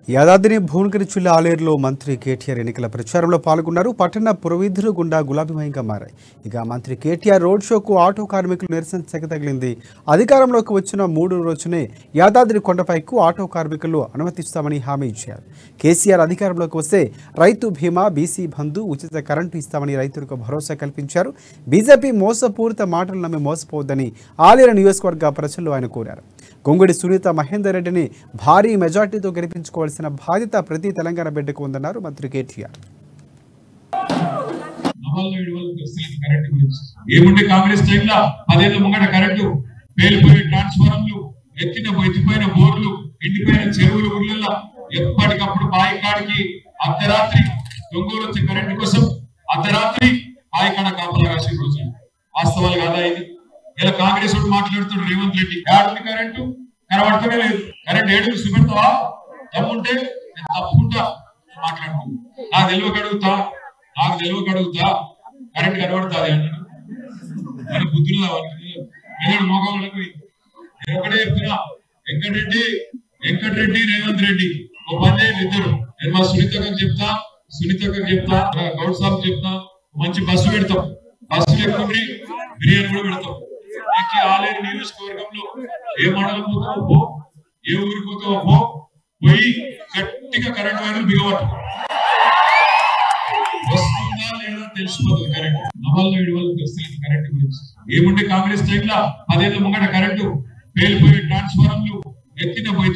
యాదాద్రి భువనగిరి జిల్లా ఆలేరులో మంత్రి కేటీఆర్ ఎన్నికల ప్రచారంలో పాల్గొన్నారు. పట్టణ పురవీధులు గుండా గులాబీమయంగా మారాయి. ఇక మంత్రి కేటీఆర్ రోడ్ షోకు ఆటో కార్మికులు నిరసన సెగ తగిలింది. అధికారంలోకి వచ్చిన 3 రోజునే యాదాద్రి కొండపైకు ఆటో కార్మికులు అనుమతిస్తామని హామీ ఇచ్చారు. కేసీఆర్ అధికారంలోకి వస్తే రైతు బీమా, బీసీ బంధు, ఉచిత కరెంటు ఇస్తామని రైతులకు భరోసా కల్పించారు. బీజేపీ మోసపూరిత మాటలు నమ్మి మోసపోవద్దని ఆలేరు నియోజకవర్గ ప్రజలు ఆయన కోరారు. గొంగుడి సునీత మహేందర్ రెడ్డిని భారీ మెజార్టీతో గెలిపించుకోవాల్సిన బాధ్యత ప్రతి తెలంగాణ బిడ్డకు ఉందన్నారు మంత్రి కేటీఆర్. ఏముంటే కాంగ్రెస్ టైంలో 10 ఏళ్ల ముంగట కరెంటు పేలిపోయే ట్రాన్స్ఫార్మర్లు, ఎత్తిపోయిన బోర్లు, ఎండిపోయిన చెరువులు, ఊళ్ళల్లో ఎప్పటికప్పుడు బాయి కాడికి అర్ధరాత్రి దొంగలు వచ్చే కరెంటు కోసం అర్ధరాత్రి బాయి కాడ కాపలా కాసే రోజు వాస్తవాలు కాదా ఇది? ఇలా కాంగ్రెస్ వాడు మాట్లాడుతాడు రేవంత్ రెడ్డి, ఏడుంది కరెంటు కనబడుతూనే లేదు. కరెంట్ ఏడు చూపెడతావా? దమ్ముంటే నేను తప్పుకుంటా మాట్లాడుతూ నాకు తెలియకడుగుతా కరెంట్ కనబడుతుంది అన్నాడు. మన బుద్ధులు మెదడు మోగోళ్ళకు నేను ఒకటే చెప్తున్నా, వెంకటరెడ్డి రేవంత్ రెడ్డి ఓ పని చేయండి ఇద్దరు. నేను మా సునీతకు చెప్తా గౌడ్ సాబ్ చెప్తా, మంచి బస్సు పెడతాం, బస్సులు ఎక్కుండి బిర్యానీ కూడా పెడతాం. ఆలేరు నియోజకవర్గంలో ఏ మండలం పోతావో పో, ఏ ఊరికి పోతావో పోయి గట్టిగా కరెంట్ వైర్లు బిగబట్టు. వస్తుందా లేదా తెలిసిపోతుంది కరెంట్. కరెంట్ గురించి ఏముంటే కాంగ్రెస్ టైంలో 10 ఏళ్ల ముంగట కరెంటు పేలిపోయే ట్రాన్స్ఫార్మర్లు, ఎత్తిపోయిన